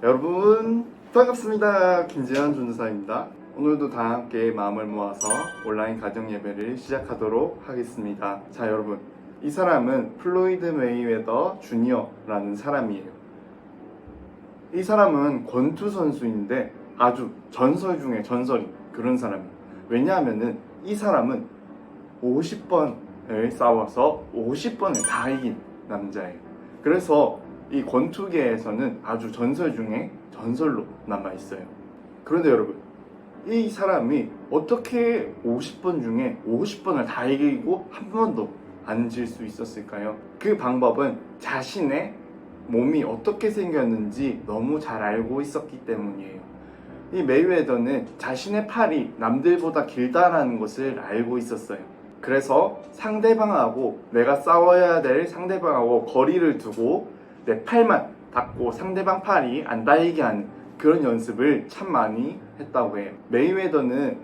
여러분 반갑습니다. 김재현 전도사입니다. 오늘도 다 함께 마음을 모아서 온라인 가정 예배를 시작하도록 하겠습니다. 자, 여러분, 이 사람은 플로이드 메이웨더 주니어라는 사람이에요. 이 사람은 권투 선수인데 아주 전설 중에 전설인 그런 사람이에요. 왜냐하면은 이 사람은 50번을 싸워서 50번을 다 이긴 남자예요. 그래서 이 권투계에서는 아주 전설 중에 전설로 남아있어요. 그런데 여러분, 이 사람이 어떻게 50번 중에 50번을 다 이기고 한 번도 안 질 수 있었을까요? 그 방법은 자신의 몸이 어떻게 생겼는지 너무 잘 알고 있었기 때문이에요. 이 메이웨더는 자신의 팔이 남들보다 길다라는 것을 알고 있었어요. 그래서 상대방하고, 내가 싸워야 될 상대방하고 거리를 두고 내 팔만 닿고 상대방 팔이 안 닿이게 하는 그런 연습을 참 많이 했다고 해요. 메이웨더는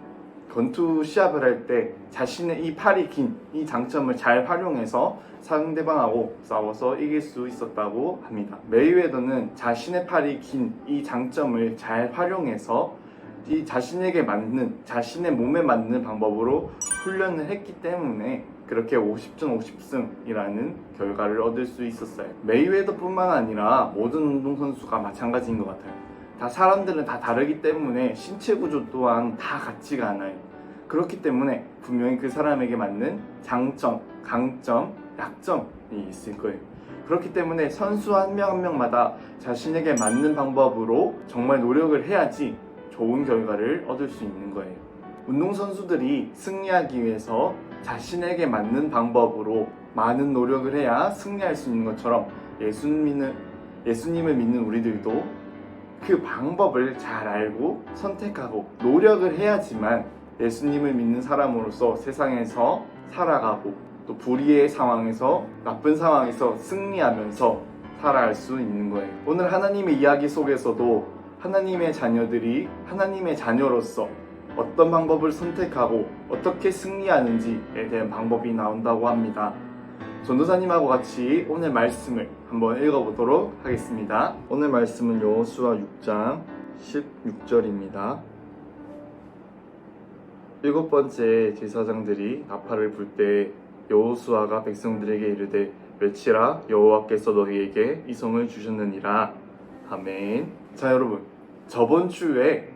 권투 시합을 할 때 자신의 이 팔이 긴 이 장점을 잘 활용해서 상대방하고 싸워서 이길 수 있었다고 합니다. 메이웨더는 자신의 팔이 긴 이 장점을 잘 활용해서 이 자신에게 맞는, 자신의 몸에 맞는 방법으로 훈련을 했기 때문에 그렇게 50전 50승이라는 결과를 얻을 수 있었어요. 메이웨더뿐만 아니라 모든 운동선수가 마찬가지인 것 같아요. 다 사람들은 다 다르기 때문에 신체 구조 또한 다 같지가 않아요. 그렇기 때문에 분명히 그 사람에게 맞는 장점, 강점, 약점이 있을 거예요. 그렇기 때문에 선수 한 명 한 명마다 자신에게 맞는 방법으로 정말 노력을 해야지 좋은 결과를 얻을 수 있는 거예요. 운동선수들이 승리하기 위해서 자신에게 맞는 방법으로 많은 노력을 해야 승리할 수 있는 것처럼 예수님을 믿는 우리들도 그 방법을 잘 알고 선택하고 노력을 해야지만 예수님을 믿는 사람으로서 세상에서 살아가고 또 불의의 상황에서, 나쁜 상황에서 승리하면서 살아갈 수 있는 거예요. 오늘 하나님의 이야기 속에서도 하나님의 자녀들이 하나님의 자녀로서 어떤 방법을 선택하고 어떻게 승리하는지에 대한 방법이 나온다고 합니다. 전도사님하고 같이 오늘 말씀을 한번 읽어보도록 하겠습니다. 오늘 말씀은 여호수아 6장 16절입니다. 7번째 제사장들이 나팔을 불 때 여호수아가 백성들에게 이르되 외치라, 여호와께서 너희에게 이 성을 주셨느니라. 아멘. 자, 여러분, 저번 주에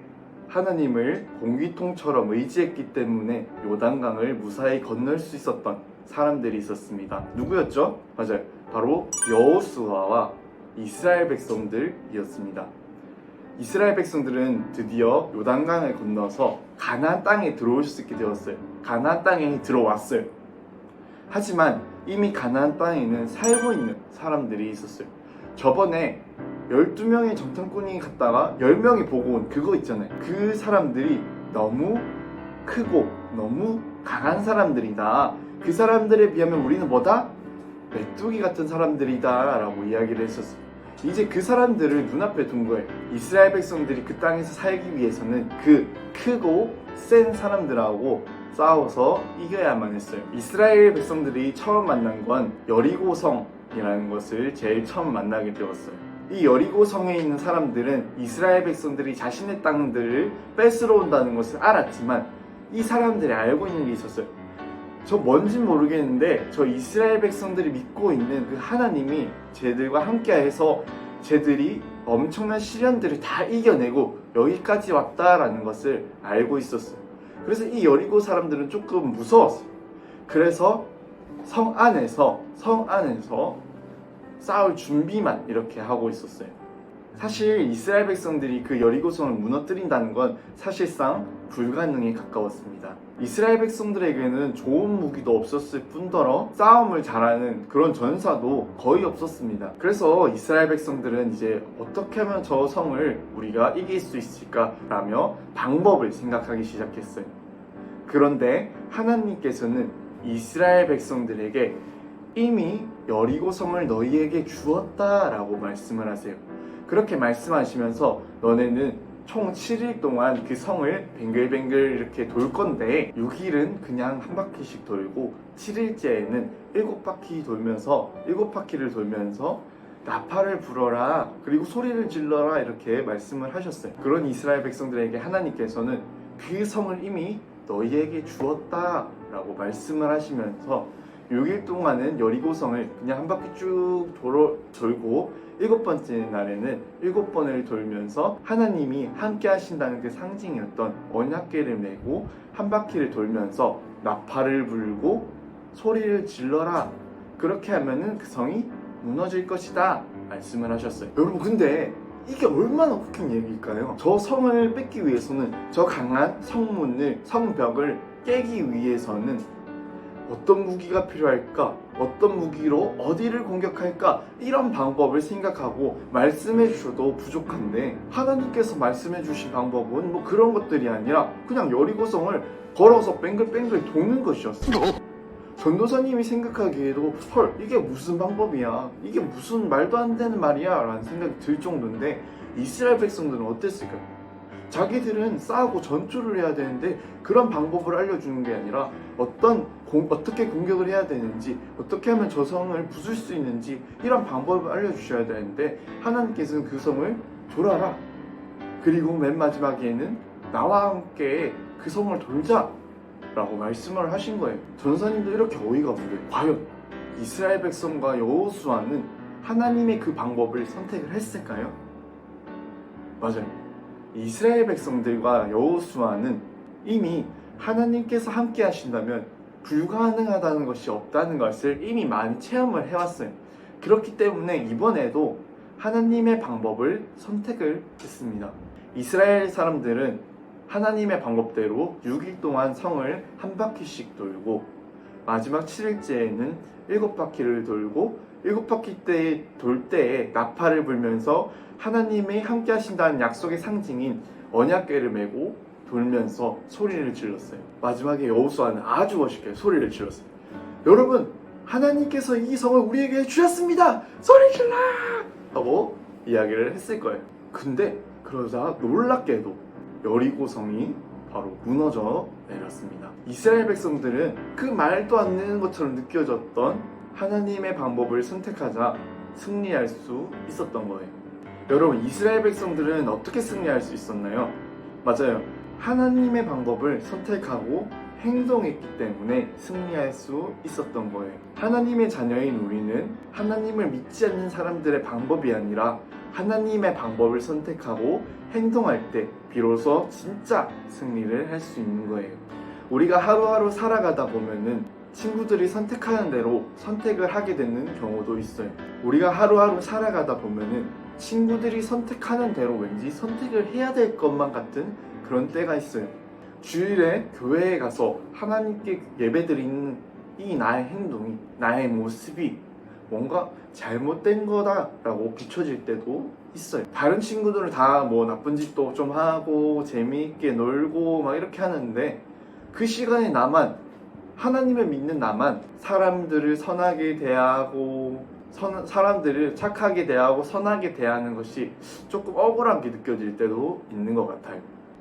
하나님을 공기통처럼 의지했기 때문에 요단강을 무사히 건널 수 있었던 사람들이 있었습니다. 누구였죠? 맞아요. 바로 여호수아와 이스라엘 백성들이었습니다. 이스라엘 백성들은 드디어 요단강을 건너서 가나안 땅에 들어올 수 있게 되었어요. 가나안 땅에 들어왔어요. 하지만 이미 가나안 땅에는 살고 있는 사람들이 있었어요. 저번에 12명의 정탐꾼이 갔다가 10명이 보고 온 그거 있잖아요. 그 사람들이 너무 크고 너무 강한 사람들이다. 그 사람들에 비하면 우리는 뭐다? 메뚜기 같은 사람들이다 라고 이야기를 했었어요. 이제 그 사람들을 눈앞에 둔 거예요. 이스라엘 백성들이 그 땅에서 살기 위해서는 그 크고 센 사람들하고 싸워서 이겨야만 했어요. 이스라엘 백성들이 처음 만난 건 여리고성이라는 것을 제일 처음 만나게 되었어요. 이 여리고성에 있는 사람들은 이스라엘 백성들이 자신의 땅들을 뺏으러 온다는 것을 알았지만 이 사람들이 알고 있는 게 있었어요. 저 뭔진 모르겠는데 저 이스라엘 백성들이 믿고 있는 그 하나님이 쟤들과 함께해서 쟤들이 엄청난 시련들을 다 이겨내고 여기까지 왔다라는 것을 알고 있었어요. 그래서 이 여리고 사람들은 조금 무서웠어요. 그래서 성 안에서 싸울 준비만 이렇게 하고 있었어요. 사실 이스라엘 백성들이 그 여리고성을 무너뜨린다는 건 사실상 불가능에 가까웠습니다. 이스라엘 백성들에게는 좋은 무기도 없었을 뿐더러 싸움을 잘하는 그런 전사도 거의 없었습니다. 그래서 이스라엘 백성들은 이제 어떻게 하면 저 성을 우리가 이길 수 있을까라며 방법을 생각하기 시작했어요. 그런데 하나님께서는 이스라엘 백성들에게 이미 여리고성을 너희에게 주었다라고 말씀을 하세요. 그렇게 말씀하시면서 너네는 총 7일 동안 그 성을 뱅글뱅글 이렇게 돌 건데 6일은 그냥 한 바퀴씩 돌고 7일째에는 7바퀴를 돌면서 나팔을 불어라 그리고 소리를 질러라 이렇게 말씀을 하셨어요. 그런 이스라엘 백성들에게 하나님께서는 그 성을 이미 너희에게 주었다 라고 말씀을 하시면서 6일 동안은 여리고성을 그냥 한 바퀴 쭉 돌고 7번째 날에는 7번을 돌면서 하나님이 함께 하신다는 그 상징이었던 언약궤를 메고 한 바퀴를 돌면서 나팔을 불고 소리를 질러라. 그렇게 하면은 그 성이 무너질 것이다 말씀을 하셨어요. 여러분 근데 이게 얼마나 웃긴 얘기일까요? 저 성을 뺏기 위해서는, 저 강한 성문을, 성벽을 깨기 위해서는 어떤 무기가 필요할까? 어떤 무기로 어디를 공격할까? 이런 방법을 생각하고 말씀해 주셔도 부족한데, 하나님께서 말씀해 주신 방법은 뭐 그런 것들이 아니라 그냥 여리고성을 걸어서 뱅글뱅글 도는 것이었어요. 전도사님이 생각하기에도 헐, 이게 무슨 방법이야, 이게 무슨 말도 안 되는 말이야 라는 생각이 들 정도인데, 이스라엘 백성들은 어땠을까요? 자기들은 싸우고 전투를 해야 되는데 그런 방법을 알려주는 게 아니라 어떻게 공격을 해야 되는지, 어떻게 하면 저 성을 부술 수 있는지 이런 방법을 알려주셔야 되는데, 하나님께서는 그 성을 돌아라, 그리고 맨 마지막에는 나와 함께 그 성을 돌자 라고 말씀을 하신 거예요. 전사님도 이렇게 어이가 없는 거예요. 과연 이스라엘 백성과 여호수아는 하나님의 그 방법을 선택을 했을까요? 맞아요. 이스라엘 백성들과 여호수아는 이미 하나님께서 함께 하신다면 불가능하다는 것이 없다는 것을 이미 많이 체험을 해왔어요. 그렇기 때문에 이번에도 하나님의 방법을 선택을 했습니다. 이스라엘 사람들은 하나님의 방법대로 6일 동안 성을 한 바퀴씩 돌고, 마지막 7일째에는 7바퀴를 돌고, 7바퀴 돌 때에 나팔을 불면서 하나님이 함께 하신다는 약속의 상징인 언약궤를 메고 돌면서 소리를 질렀어요. 마지막에 여호수아는 아주 멋있게 소리를 질렀어요. 여러분, 하나님께서 이 성을 우리에게 주셨습니다! 소리 질러! 하고 이야기를 했을 거예요. 근데 그러자 놀랍게도 여리고성이 바로 무너져 내렸습니다. 이스라엘 백성들은 그 말도 안 되는 것처럼 느껴졌던 하나님의 방법을 선택하자 승리할 수 있었던 거예요. 여러분, 이스라엘 백성들은 어떻게 승리할 수 있었나요? 맞아요. 하나님의 방법을 선택하고 행동했기 때문에 승리할 수 있었던 거예요. 하나님의 자녀인 우리는 하나님을 믿지 않는 사람들의 방법이 아니라 하나님의 방법을 선택하고 행동할 때 비로소 진짜 승리를 할 수 있는 거예요. 우리가 하루하루 살아가다 보면은 친구들이 선택하는 대로 선택을 하게 되는 경우도 있어요. 우리가 하루하루 살아가다 보면은 친구들이 선택하는 대로 왠지 선택을 해야 될 것만 같은 그런 때가 있어요. 주일에 교회에 가서 하나님께 예배드리는 이 나의 행동이, 나의 모습이 뭔가 잘못된 거다라고 비춰질 때도 있어요. 다른 친구들은 다 뭐 나쁜 짓도 좀 하고 재미있게 놀고 막 이렇게 하는데, 그 시간에 나만, 하나님을 믿는 나만 사람들을 선하게 대하고 사람들을 착하게 대하고 선하게 대하는 것이 조금 억울하게 느껴질 때도 있는 것 같아요.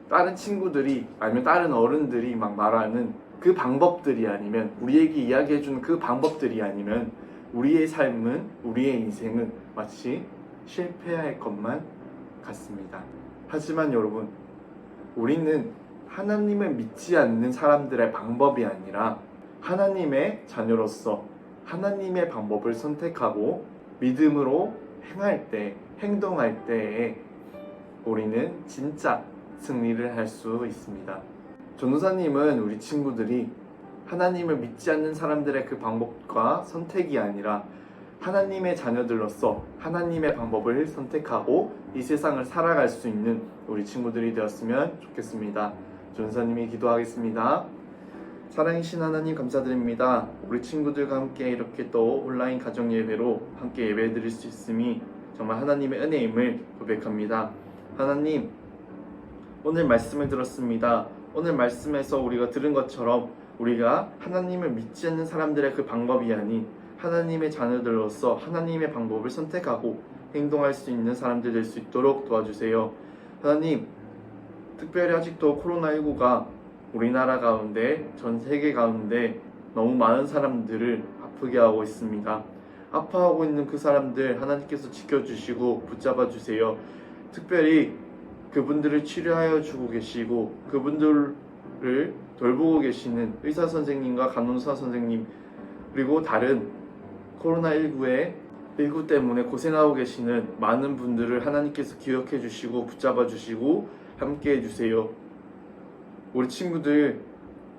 다른 친구들이 아니면 다른 어른들이 막 말하는 그 방법들이 아니면, 우리에게 이야기해주는 그 방법들이 아니면 우리의 삶은, 우리의 인생은 마치 실패할 것만 같습니다. 하지만 여러분, 우리는 하나님을 믿지 않는 사람들의 방법이 아니라 하나님의 자녀로서 하나님의 방법을 선택하고 믿음으로 행할 때, 행동할 때에 우리는 진짜 승리를 할 수 있습니다. 전도사님은 우리 친구들이 하나님을 믿지 않는 사람들의 그 방법과 선택이 아니라 하나님의 자녀들로서 하나님의 방법을 선택하고 이 세상을 살아갈 수 있는 우리 친구들이 되었으면 좋겠습니다. 전도사님이 기도하겠습니다. 사랑이신 하나님, 감사드립니다. 우리 친구들과 함께 이렇게 또 온라인 가정 예배로 함께 예배 드릴 수 있음이 정말 하나님의 은혜임을 고백합니다. 하나님, 오늘 말씀을 들었습니다. 오늘 말씀에서 우리가 들은 것처럼 우리가 하나님을 믿지 않는 사람들의 그 방법이 아닌 하나님의 자녀들로서 하나님의 방법을 선택하고 행동할 수 있는 사람들 될 수 있도록 도와주세요. 하나님, 특별히 아직도 코로나19가 우리나라 가운데, 전 세계 가운데 너무 많은 사람들을 아프게 하고 있습니다. 아파하고 있는 그 사람들 하나님께서 지켜주시고 붙잡아 주세요. 특별히 그분들을 치료하여 주고 계시고 그분들을 돌보고 계시는 의사 선생님과 간호사 선생님 그리고 다른 코로나19 때문에 고생하고 계시는 많은 분들을 하나님께서 기억해 주시고 붙잡아 주시고 함께 해주세요. 우리 친구들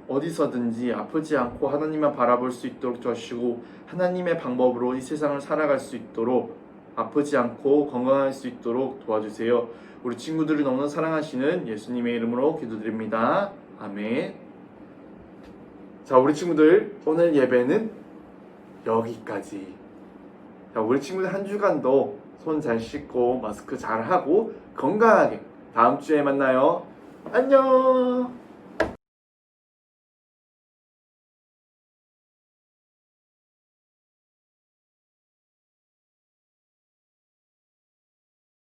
어디서든지 아프지 않고 하나님만 바라볼 수 있도록 도와주시고 하나님의 방법으로 이 세상을 살아갈 수 있도록 아프지 않고 건강할 수 있도록 도와주세요. 우리 친구들을 너무나 사랑하시는 예수님의 이름으로 기도드립니다. 아멘. 자, 우리 친구들 오늘 예배는 여기까지. 자, 우리 친구들 한 주간도 손 잘 씻고 마스크 잘 하고 건강하게 다음 주에 만나요. 안녕.